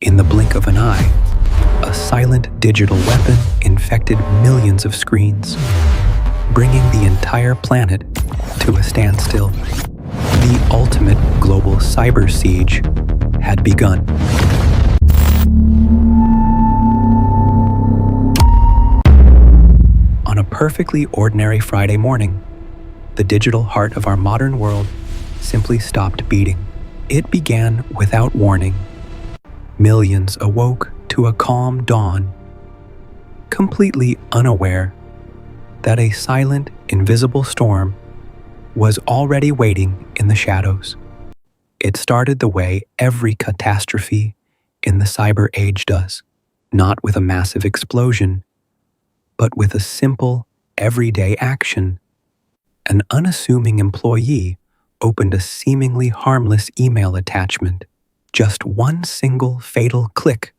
In the blink of an eye, a silent digital weapon infected millions of screens, bringing the entire planet to a standstill. The ultimate global cyber siege had begun. On a perfectly ordinary Friday morning, the digital heart of our modern world simply stopped beating. It began without warning. Millions awoke to a calm dawn, completely unaware that a silent, invisible storm was already waiting in the shadows. It started the way every catastrophe in the cyber age does, not with a massive explosion, but with a simple, everyday action. An unassuming employee opened a seemingly harmless email attachment. Just one single fatal click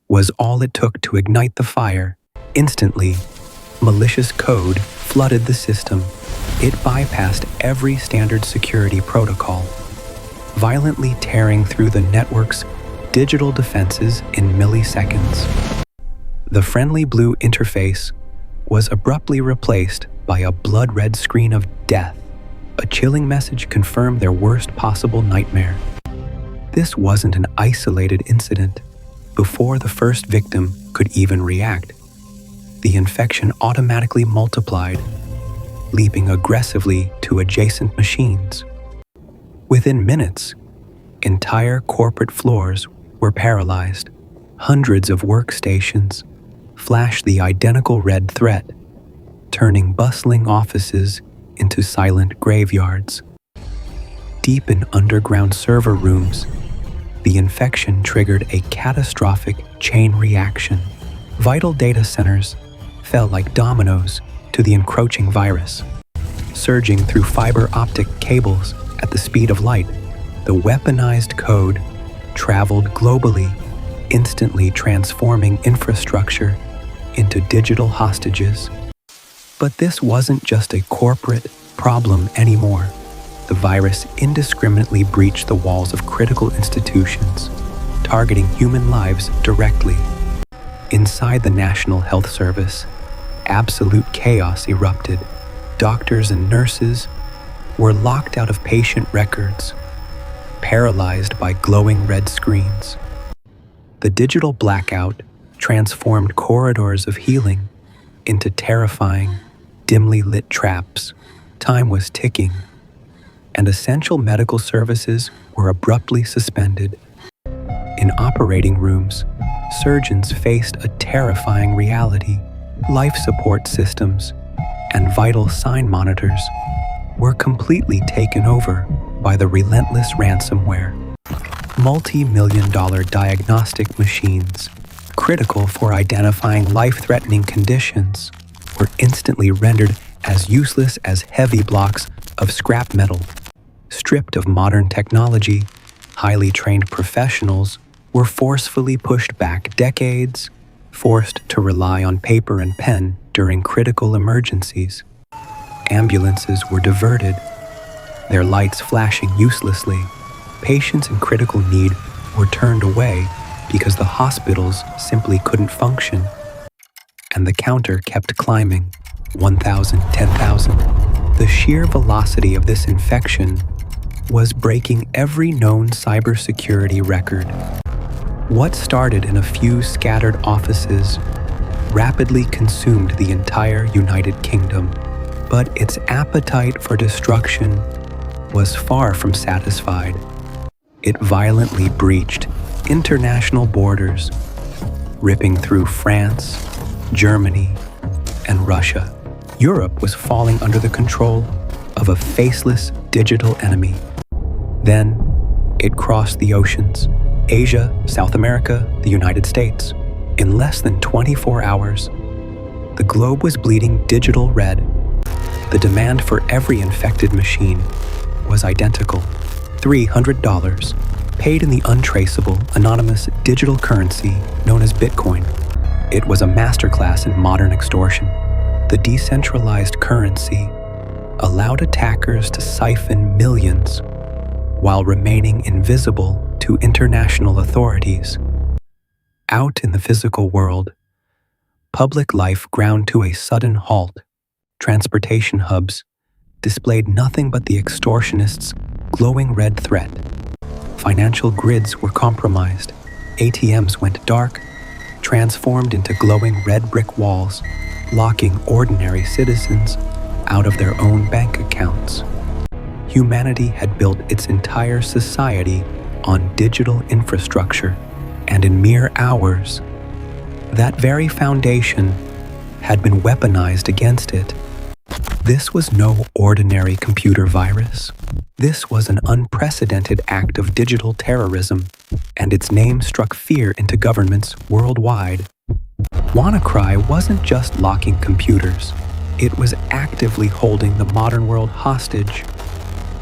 was all it took to ignite the fire. Instantly, malicious code flooded the system. It bypassed every standard security protocol, violently tearing through the network's digital defenses in milliseconds. The friendly blue interface was abruptly replaced by a blood-red screen of death. A chilling message confirmed their worst possible nightmare. This wasn't an isolated incident. Before the first victim could even react, the infection automatically multiplied, leaping aggressively to adjacent machines. Within minutes, entire corporate floors were paralyzed. Hundreds of workstations flashed the identical red threat, turning bustling offices into silent graveyards. Deep in underground server rooms, the infection triggered a catastrophic chain reaction. Vital data centers fell like dominoes to the encroaching virus. Surging through fiber optic cables at the speed of light, the weaponized code traveled globally, instantly transforming infrastructure into digital hostages. But this wasn't just a corporate problem anymore. The virus indiscriminately breached the walls of critical institutions, targeting human lives directly. Inside the National Health Service, absolute chaos erupted. Doctors and nurses were locked out of patient records, paralyzed by glowing red screens. The digital blackout transformed corridors of healing into terrifying, dimly lit traps. Time was ticking, and essential medical services were abruptly suspended. In operating rooms, surgeons faced a terrifying reality. Life support systems and vital sign monitors were completely taken over by the relentless ransomware. Multi-million-dollar diagnostic machines, critical for identifying life-threatening conditions, were instantly rendered as useless as heavy blocks of scrap metal. Stripped of modern technology, highly trained professionals were forcefully pushed back decades, forced to rely on paper and pen during critical emergencies. Ambulances were diverted, their lights flashing uselessly. Patients in critical need were turned away because the hospitals simply couldn't function. And the counter kept climbing. 1,000, 10,000. The sheer velocity of this infection was breaking every known cybersecurity record. What started in a few scattered offices rapidly consumed the entire United Kingdom, but its appetite for destruction was far from satisfied. It violently breached international borders, ripping through France, Germany, and Russia. Europe was falling under the control of a faceless digital enemy. Then, it crossed the oceans, Asia, South America, the United States. In less than 24 hours, the globe was bleeding digital red. The demand for every infected machine was identical. $300, paid in the untraceable, anonymous digital currency known as Bitcoin. It was a masterclass in modern extortion. The decentralized currency allowed attackers to siphon millions while remaining invisible to international authorities. Out in the physical world, public life ground to a sudden halt. Transportation hubs displayed nothing but the extortionists' glowing red threat. Financial grids were compromised. ATMs went dark, transformed into glowing red brick walls, locking ordinary citizens out of their own bank accounts. Humanity had built its entire society on digital infrastructure, and in mere hours, that very foundation had been weaponized against it. This was no ordinary computer virus. This was an unprecedented act of digital terrorism, and its name struck fear into governments worldwide. WannaCry wasn't just locking computers. It was actively holding the modern world hostage,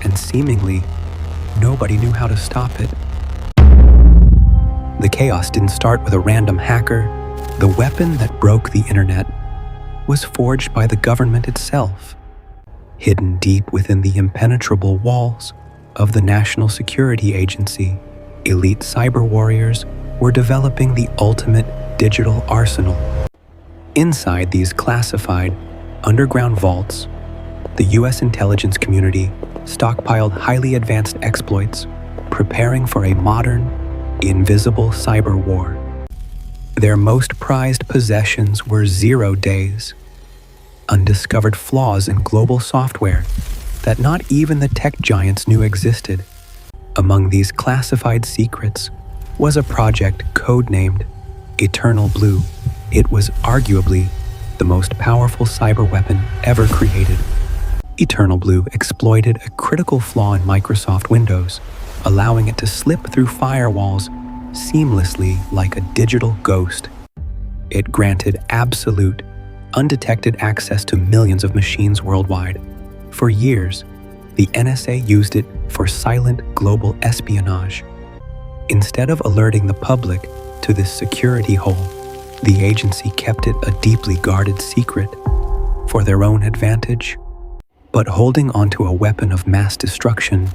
and seemingly, nobody knew how to stop it. The chaos didn't start with a random hacker. The weapon that broke the internet was forged by the government itself. Hidden deep within the impenetrable walls of the National Security Agency, elite cyber warriors were developing the ultimate digital arsenal. Inside these classified, underground vaults, the U.S. intelligence community stockpiled highly advanced exploits, preparing for a modern, invisible cyber war. Their most prized possessions were 0 days, undiscovered flaws in global software that not even the tech giants knew existed. Among these classified secrets was a project codenamed Eternal Blue. It was arguably the most powerful cyber weapon ever created. Eternal Blue exploited a critical flaw in Microsoft Windows, allowing it to slip through firewalls seamlessly like a digital ghost. It granted absolute, undetected access to millions of machines worldwide. For years, the NSA used it for silent global espionage. Instead of alerting the public to this security hole, the agency kept it a deeply guarded secret for their own advantage. But holding onto a weapon of mass destruction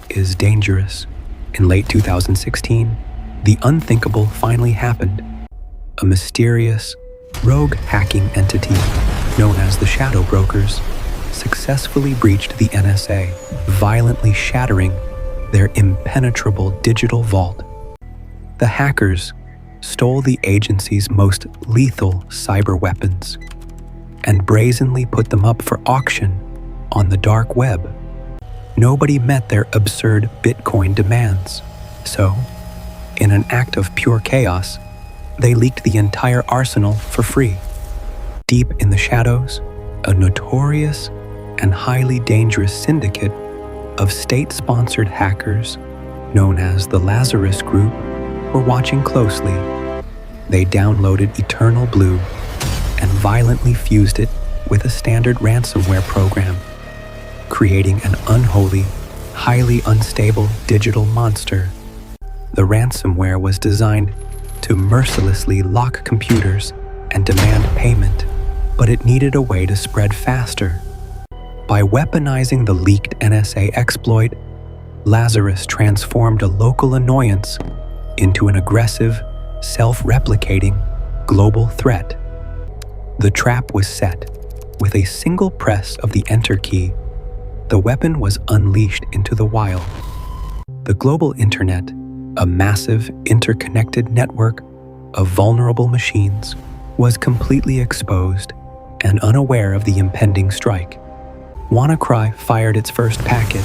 is dangerous. In late 2016, the unthinkable finally happened. A mysterious, rogue hacking entity known as the Shadow Brokers successfully breached the NSA, violently shattering their impenetrable digital vault. The hackers stole the agency's most lethal cyber weapons and brazenly put them up for auction on the dark web. Nobody met their absurd Bitcoin demands, so, in an act of pure chaos, they leaked the entire arsenal for free. Deep in the shadows, a notorious and highly dangerous syndicate of state-sponsored hackers, known as the Lazarus Group, were watching closely. They downloaded Eternal Blue and violently fused it with a standard ransomware program, creating an unholy, highly unstable digital monster. The ransomware was designed to mercilessly lock computers and demand payment, but it needed a way to spread faster. By weaponizing the leaked NSA exploit, Lazarus transformed a local annoyance into an aggressive, self-replicating global threat. The trap was set. With a single press of the Enter key, the weapon was unleashed into the wild. The global internet, a massive, interconnected network of vulnerable machines, was completely exposed and unaware of the impending strike. WannaCry fired its first packet.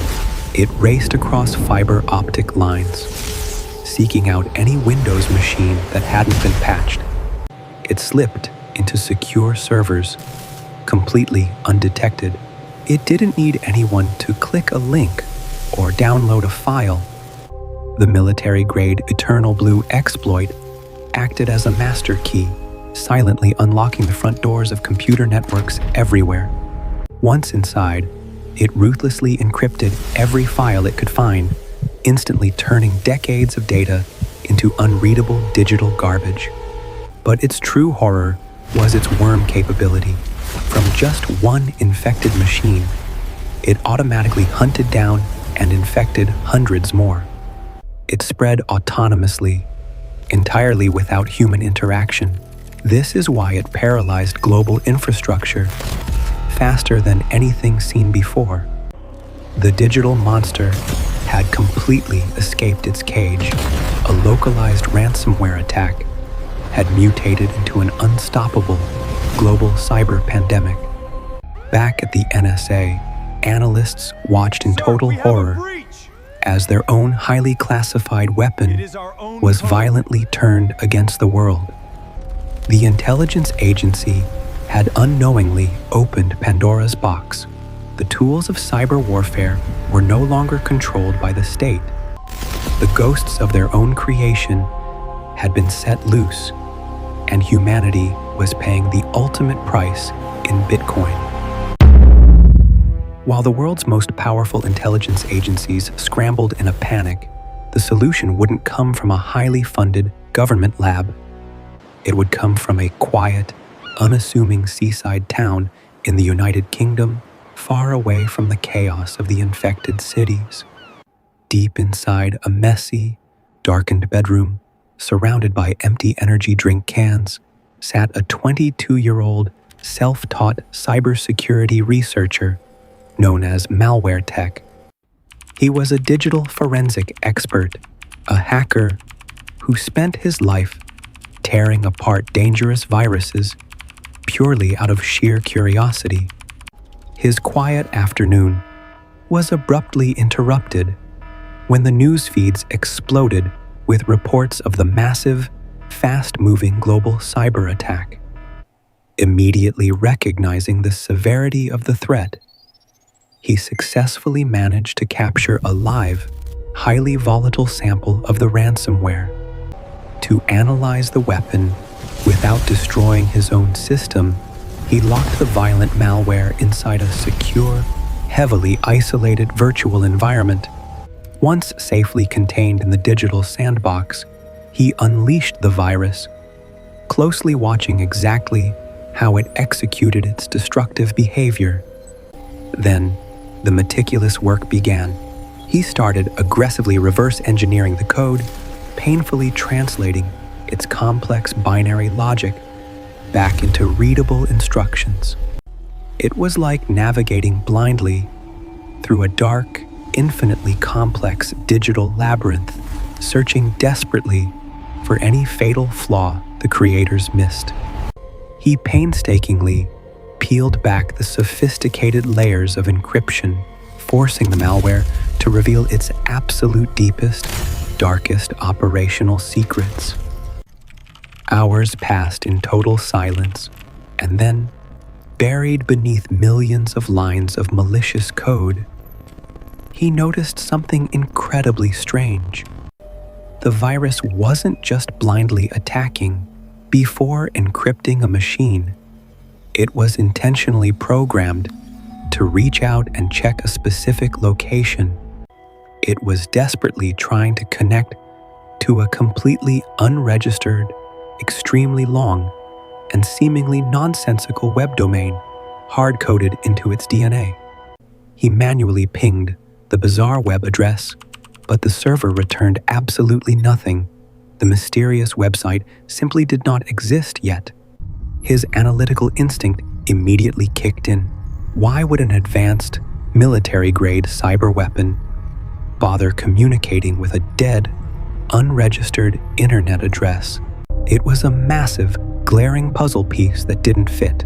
It raced across fiber optic lines, seeking out any Windows machine that hadn't been patched. It slipped into secure servers, completely undetected. It didn't need anyone to click a link or download a file. The military-grade Eternal Blue exploit acted as a master key, silently unlocking the front doors of computer networks everywhere. Once inside, it ruthlessly encrypted every file it could find, instantly turning decades of data into unreadable digital garbage. But its true horror was its worm capability. From just one infected machine, it automatically hunted down and infected hundreds more. It spread autonomously, entirely without human interaction. This is why it paralyzed global infrastructure faster than anything seen before. The digital monster had completely escaped its cage. A localized ransomware attack had mutated into an unstoppable global cyber pandemic. Back at the NSA, analysts watched in total horror as their own highly classified weapon was violently turned against the world. The intelligence agency had unknowingly opened Pandora's box. The tools of cyber warfare were no longer controlled by the state. The ghosts of their own creation had been set loose, and humanity was paying the ultimate price in Bitcoin. While the world's most powerful intelligence agencies scrambled in a panic, the solution wouldn't come from a highly funded government lab. It would come from a quiet, unassuming seaside town in the United Kingdom, far away from the chaos of the infected cities. Deep inside a messy, darkened bedroom, surrounded by empty energy drink cans, sat a 22-year-old self-taught cybersecurity researcher known as malware tech. He was a digital forensic expert, a hacker who spent his life tearing apart dangerous viruses purely out of sheer curiosity. His quiet afternoon was abruptly interrupted when the news feeds exploded with reports of the massive, fast-moving global cyber attack. Immediately recognizing the severity of the threat, he successfully managed to capture a live, highly volatile sample of the ransomware. To analyze the weapon without destroying his own system, he locked the violent malware inside a secure, heavily isolated virtual environment. Once safely contained in the digital sandbox, he unleashed the virus, closely watching exactly how it executed its destructive behavior. Then, the meticulous work began. He started aggressively reverse engineering the code, painfully translating its complex binary logic back into readable instructions. It was like navigating blindly through a dark, infinitely complex digital labyrinth, searching desperately for any fatal flaw the creators missed. He painstakingly peeled back the sophisticated layers of encryption, forcing the malware to reveal its absolute deepest, darkest operational secrets. Hours passed in total silence, and then, buried beneath millions of lines of malicious code, he noticed something incredibly strange. The virus wasn't just blindly attacking. Before encrypting a machine, it was intentionally programmed to reach out and check a specific location. It was desperately trying to connect to a completely unregistered, extremely long, and seemingly nonsensical web domain hard-coded into its DNA. He manually pinged the bizarre web address, but the server returned absolutely nothing. The mysterious website simply did not exist yet. His analytical instinct immediately kicked in. Why would an advanced, military-grade cyber weapon bother communicating with a dead, unregistered internet address? It was a massive, glaring puzzle piece that didn't fit,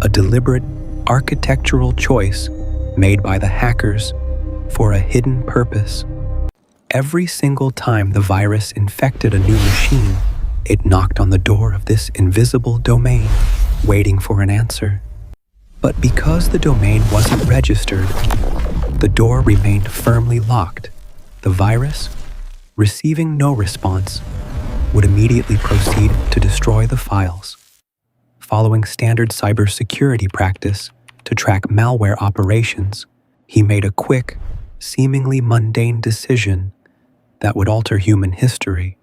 a deliberate architectural choice made by the hackers for a hidden purpose. Every single time the virus infected a new machine, it knocked on the door of this invisible domain, waiting for an answer. But because the domain wasn't registered, the door remained firmly locked. The virus, receiving no response, would immediately proceed to destroy the files. Following standard cybersecurity practice to track malware operations, he made a quick, seemingly mundane decision that would alter human history.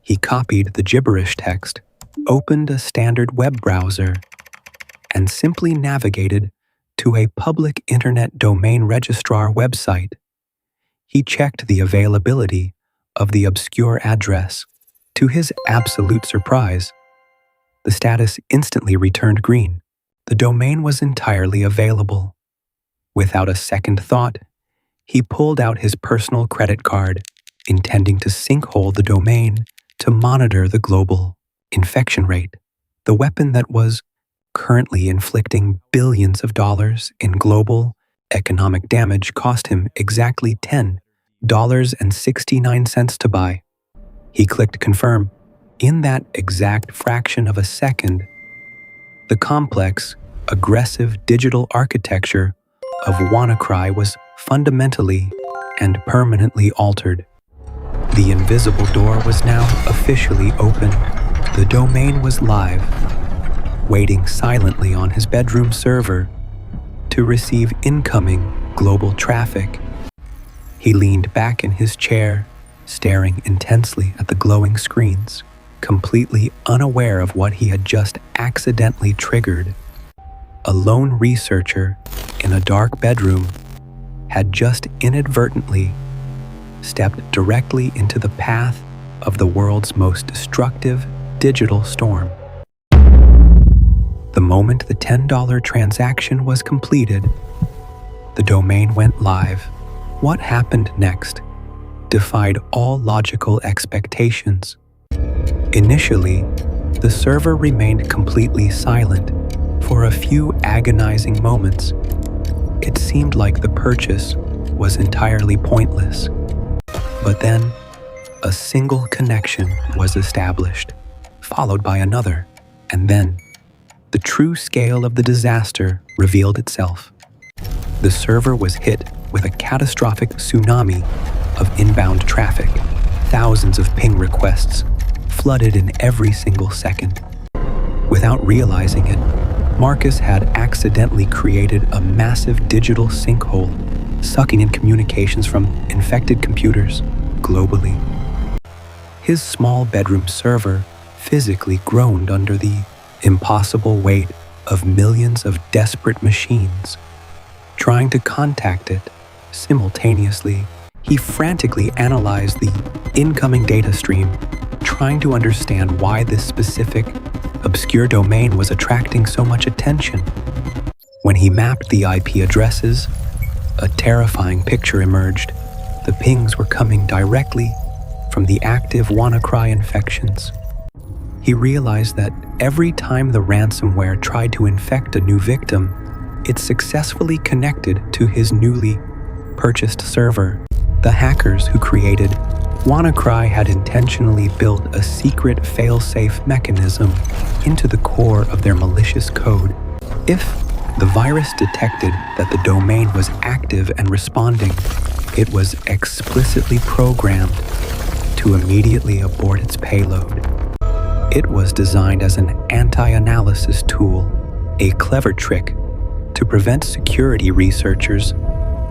He copied the gibberish text, opened a standard web browser, and simply navigated to a public internet domain registrar website. He checked the availability of the obscure address, To his absolute surprise, the status instantly returned green. The domain was entirely available. Without a second thought, he pulled out his personal credit card, intending to sinkhole the domain to monitor the global infection rate. The weapon that was currently inflicting billions of dollars in global economic damage cost him exactly $10.69 to buy. He clicked confirm. In that exact fraction of a second, the complex, aggressive digital architecture of WannaCry was fundamentally and permanently altered. The invisible door was now officially open. The domain was live, waiting silently on his bedroom server to receive incoming global traffic. He leaned back in his chair, staring intensely at the glowing screens, completely unaware of what he had just accidentally triggered. A lone researcher in a dark bedroom had just inadvertently stepped directly into the path of the world's most destructive digital storm. The moment the $10 transaction was completed, the domain went live. What happened next defied all logical expectations. Initially, the server remained completely silent for a few agonizing moments. It seemed like the purchase was entirely pointless. But then, a single connection was established, followed by another, and then the true scale of the disaster revealed itself. The server was hit with a catastrophic tsunami of inbound traffic. Thousands of ping requests flooded in every single second. Without realizing it, Marcus had accidentally created a massive digital sinkhole, sucking in communications from infected computers globally. His small bedroom server physically groaned under the impossible weight of millions of desperate machines trying to contact it simultaneously. He frantically analyzed the incoming data stream, trying to understand why this specific, obscure domain was attracting so much attention. When he mapped the IP addresses, a terrifying picture emerged. The pings were coming directly from the active WannaCry infections. He realized that every time the ransomware tried to infect a new victim, it successfully connected to his newly purchased server. The hackers who created WannaCry had intentionally built a secret fail-safe mechanism into the core of their malicious code. If the virus detected that the domain was active and responding, it was explicitly programmed to immediately abort its payload. It was designed as an anti-analysis tool, a clever trick to prevent security researchers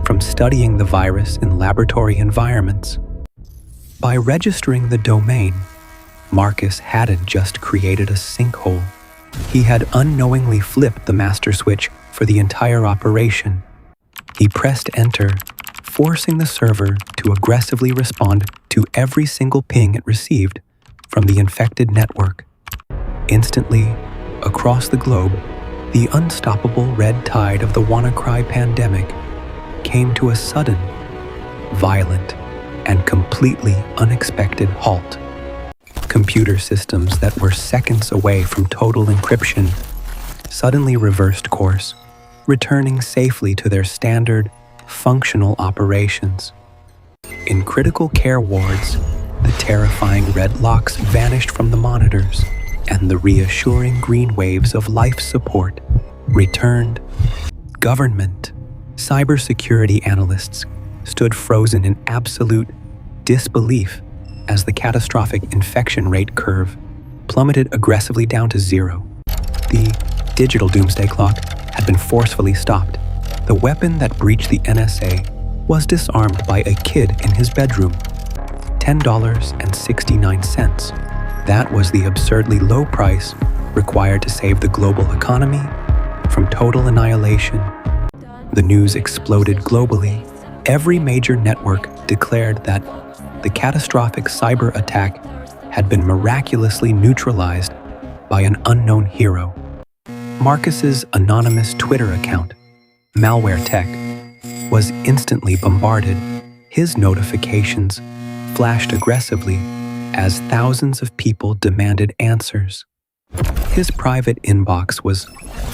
from studying the virus in laboratory environments. By registering the domain, Marcus hadn't just created a sinkhole. He had unknowingly flipped the master switch for the entire operation. He pressed enter, forcing the server to aggressively respond to every single ping it received from the infected network. Instantly, across the globe, the unstoppable red tide of the WannaCry pandemic came to a sudden, violent, and completely unexpected halt. Computer systems that were seconds away from total encryption suddenly reversed course, returning safely to their standard, functional operations. In critical care wards, the terrifying red locks vanished from the monitors, and the reassuring green waves of life support returned. Government, cybersecurity analysts stood frozen in absolute disbelief as the catastrophic infection rate curve plummeted aggressively down to zero. The digital doomsday clock had been forcefully stopped. The weapon that breached the NSA was disarmed by a kid in his bedroom. $10.69. That was the absurdly low price required to save the global economy from total annihilation. The news exploded globally. Every major network declared that the catastrophic cyber attack had been miraculously neutralized by an unknown hero. Marcus's anonymous Twitter account, Malware Tech, was instantly bombarded. His notifications flashed aggressively as thousands of people demanded answers. His private inbox was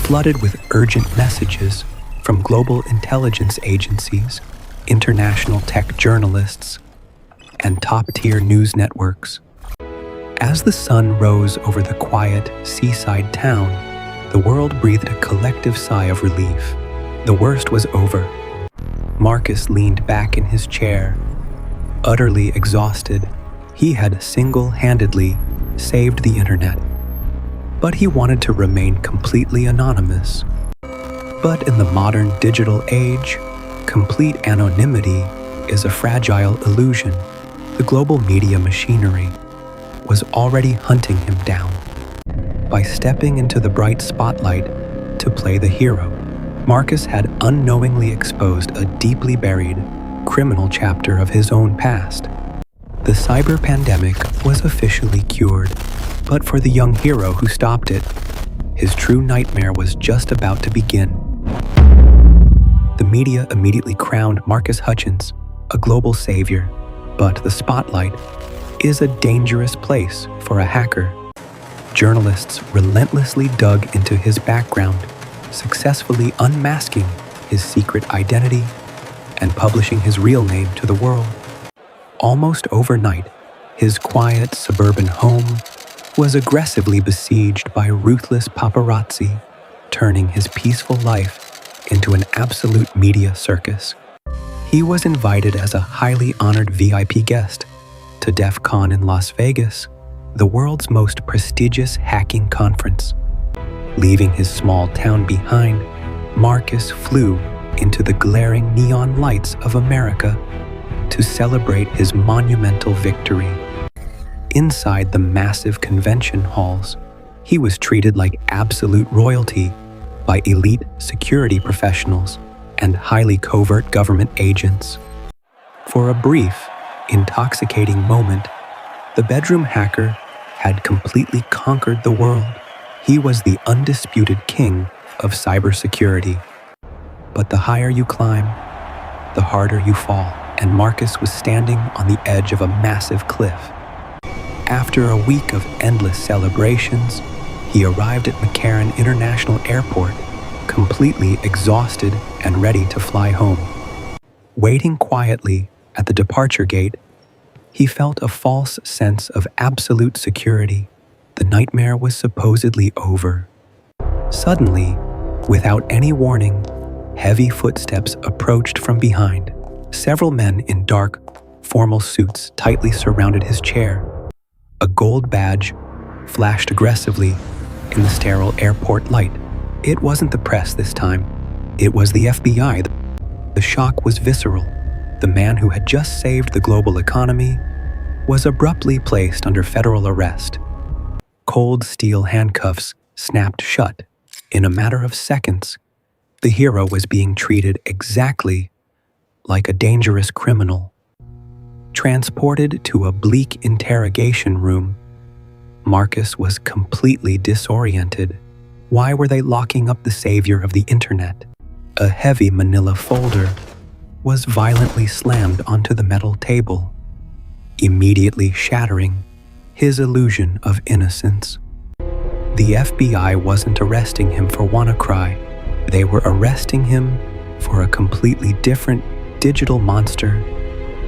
flooded with urgent messages from global intelligence agencies, international tech journalists, and top-tier news networks. As the sun rose over the quiet seaside town, the world breathed a collective sigh of relief. The worst was over. Marcus leaned back in his chair, utterly exhausted. He had single-handedly saved the internet, but he wanted to remain completely anonymous. But in the modern digital age, complete anonymity is a fragile illusion. The global media machinery was already hunting him down. By stepping into the bright spotlight to play the hero, Marcus had unknowingly exposed a deeply buried criminal chapter of his own past. The cyber pandemic was officially cured, but for the young hero who stopped it, his true nightmare was just about to begin. The media immediately crowned Marcus Hutchins a global savior, but the spotlight is a dangerous place for a hacker. Journalists relentlessly dug into his background, successfully unmasking his secret identity and publishing his real name to the world. Almost overnight, his quiet suburban home was aggressively besieged by ruthless paparazzi, turning his peaceful life into an absolute media circus. He was invited as a highly honored VIP guest to DEF CON in Las Vegas, the world's most prestigious hacking conference. Leaving his small town behind, Marcus flew into the glaring neon lights of America to celebrate his monumental victory. Inside the massive convention halls, he was treated like absolute royalty by elite security professionals and highly covert government agents. For a brief, intoxicating moment, the bedroom hacker had completely conquered the world. He was the undisputed king of cybersecurity. But the higher you climb, the harder you fall, and Marcus was standing on the edge of a massive cliff. After a week of endless celebrations, he arrived at McCarran International Airport, completely exhausted and ready to fly home. Waiting quietly at the departure gate, he felt a false sense of absolute security. The nightmare was supposedly over. Suddenly, without any warning, heavy footsteps approached from behind. Several men in dark, formal suits tightly surrounded his chair. A gold badge flashed aggressively in the sterile airport light. It wasn't the press this time. It was the FBI. The shock was visceral. The man who had just saved the global economy was abruptly placed under federal arrest. Cold steel handcuffs snapped shut. In a matter of seconds, the hero was being treated exactly like a dangerous criminal. Transported to a bleak interrogation room, Marcus was completely disoriented. Why were they locking up the savior of the internet? A heavy manila folder was violently slammed onto the metal table, immediately shattering his illusion of innocence. The FBI wasn't arresting him for WannaCry. They were arresting him for a completely different digital monster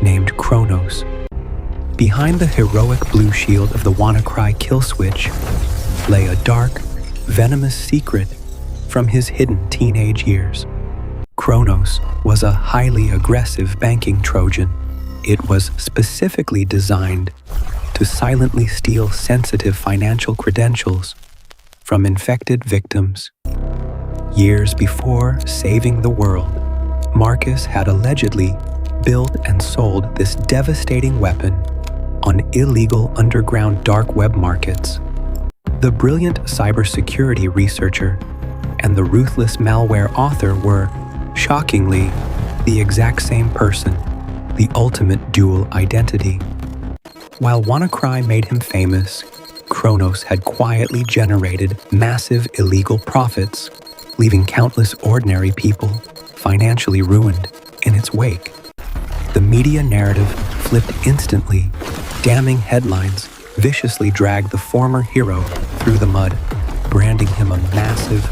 named Kronos. Behind the heroic blue shield of the WannaCry kill switch lay a dark, venomous secret from his hidden teenage years. Kronos was a highly aggressive banking Trojan. It was specifically designed to silently steal sensitive financial credentials from infected victims. Years before saving the world, Marcus had allegedly built and sold this devastating weapon on illegal underground dark web markets. The brilliant cybersecurity researcher and the ruthless malware author were, shockingly, the exact same person, the ultimate dual identity. While WannaCry made him famous, Kronos had quietly generated massive illegal profits, leaving countless ordinary people financially ruined in its wake. The media narrative flipped instantly. Damning headlines viciously dragged the former hero through the mud, branding him a massive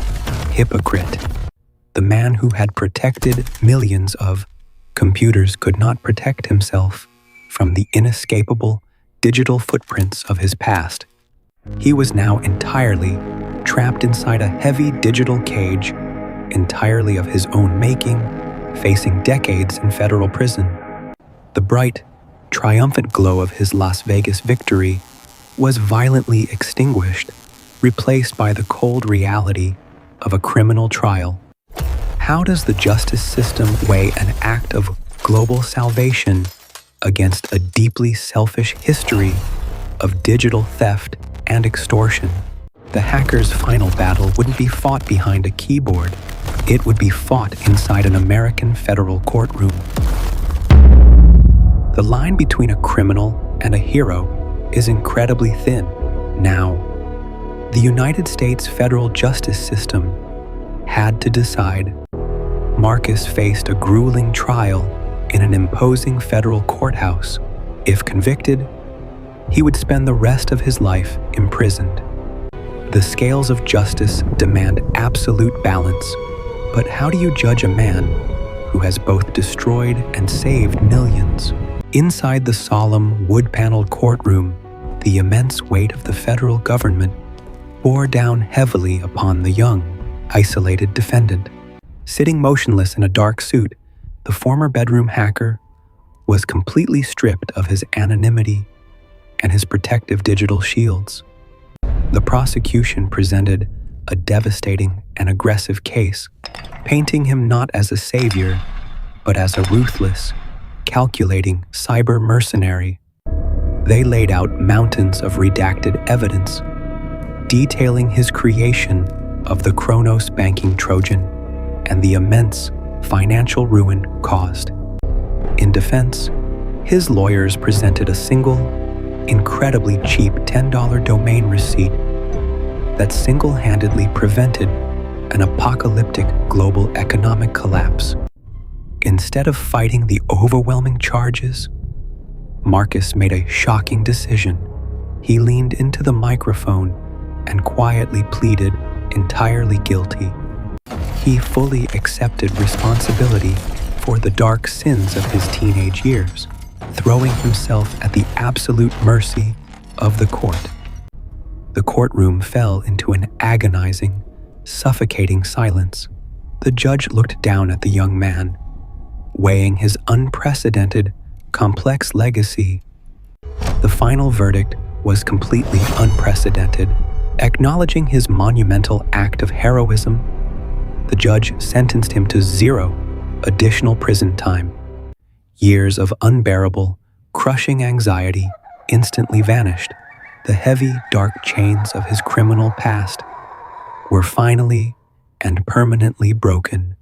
hypocrite. The man who had protected millions of computers could not protect himself from the inescapable digital footprints of his past. He was now entirely trapped inside a heavy digital cage, entirely of his own making, facing decades in federal prison. The bright, triumphant glow of his Las Vegas victory was violently extinguished, replaced by the cold reality of a criminal trial. How does the justice system weigh an act of global salvation against a deeply selfish history of digital theft and extortion? The hacker's final battle wouldn't be fought behind a keyboard. It would be fought inside an American federal courtroom. The line between a criminal and a hero is incredibly thin. Now, the United States federal justice system had to decide. Marcus faced a grueling trial in an imposing federal courthouse. If convicted, he would spend the rest of his life imprisoned. The scales of justice demand absolute balance, but how do you judge a man who has both destroyed and saved millions? Inside the solemn, wood-paneled courtroom, the immense weight of the federal government bore down heavily upon the young, isolated defendant. Sitting motionless in a dark suit, the former bedroom hacker was completely stripped of his anonymity and his protective digital shields. The prosecution presented a devastating and aggressive case, painting him not as a savior, but as a ruthless, calculating cyber mercenary. They laid out mountains of redacted evidence, detailing his creation of the Kronos banking Trojan and the immense financial ruin caused. In defense, his lawyers presented a single, incredibly cheap $10 domain receipt that single-handedly prevented an apocalyptic global economic collapse. Instead of fighting the overwhelming charges, Marcus made a shocking decision. He leaned into the microphone and quietly pleaded entirely guilty. He fully accepted responsibility for the dark sins of his teenage years, throwing himself at the absolute mercy of the court. The courtroom fell into an agonizing, suffocating silence. The judge looked down at the young man, weighing his unprecedented, complex legacy. The final verdict was completely unprecedented. Acknowledging his monumental act of heroism, the judge sentenced him to 0 additional prison time. Years of unbearable, crushing anxiety instantly vanished. The heavy, dark chains of his criminal past were finally and permanently broken.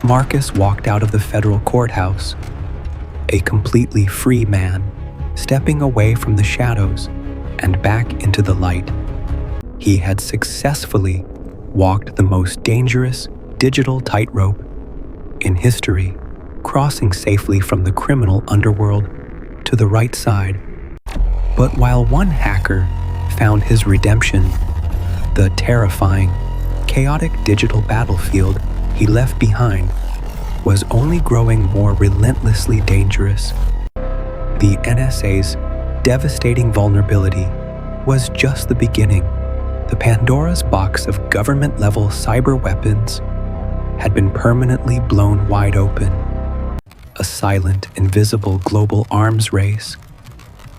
Marcus walked out of the federal courthouse, a completely free man, stepping away from the shadows and back into the light. He had successfully walked the most dangerous digital tightrope in history, crossing safely from the criminal underworld to the right side. But while one hacker found his redemption, the terrifying, chaotic digital battlefield he left behind was only growing more relentlessly dangerous. The NSA's devastating vulnerability was just the beginning. The Pandora's box of government-level cyber weapons had been permanently blown wide open. A silent, invisible global arms race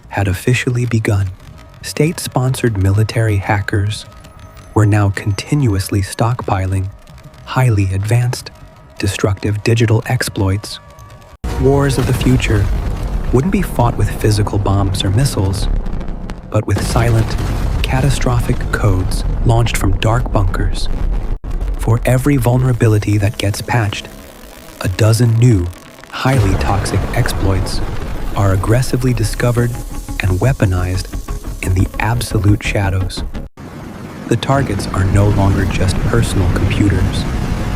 had officially begun. State-sponsored military hackers were now continuously stockpiling highly advanced, destructive digital exploits. Wars of the future wouldn't be fought with physical bombs or missiles, but with silent, catastrophic codes launched from dark bunkers. For every vulnerability that gets patched, a dozen new, highly toxic exploits are aggressively discovered and weaponized in the absolute shadows. The targets are no longer just personal computers.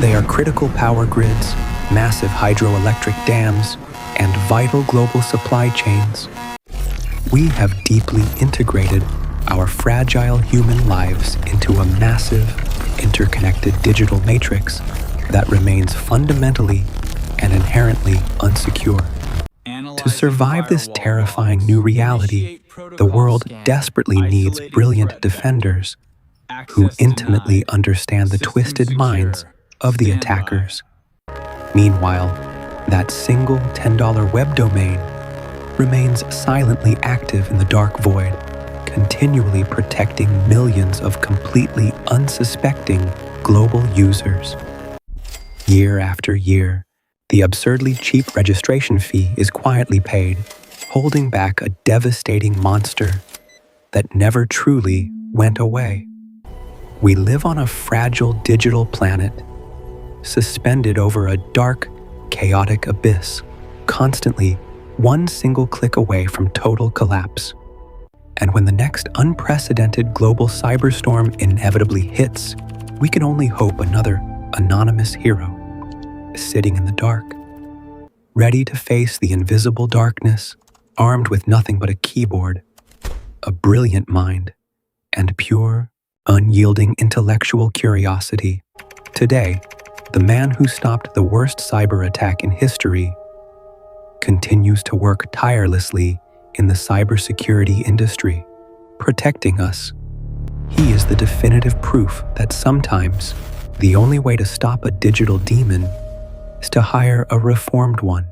They are critical power grids, massive hydroelectric dams, and vital global supply chains. We have deeply integrated our fragile human lives into a massive, interconnected digital matrix that remains fundamentally and inherently unsecure. To survive this terrifying new reality, the world desperately needs brilliant defenders who intimately understand the twisted minds of the attackers. Meanwhile, that single $10 web domain remains silently active in the dark void, continually protecting millions of completely unsuspecting global users. Year after year, the absurdly cheap registration fee is quietly paid, holding back a devastating monster that never truly went away. We live on a fragile digital planet, suspended over a dark, chaotic abyss, constantly one single click away from total collapse. And when the next unprecedented global cyberstorm inevitably hits, we can only hope another anonymous hero is sitting in the dark, ready to face the invisible darkness, armed with nothing but a keyboard, a brilliant mind, and pure, unyielding intellectual curiosity. Today, the man who stopped the worst cyber attack in history continues to work tirelessly in the cybersecurity industry, protecting us. He is the definitive proof that sometimes the only way to stop a digital demon is to hire a reformed one.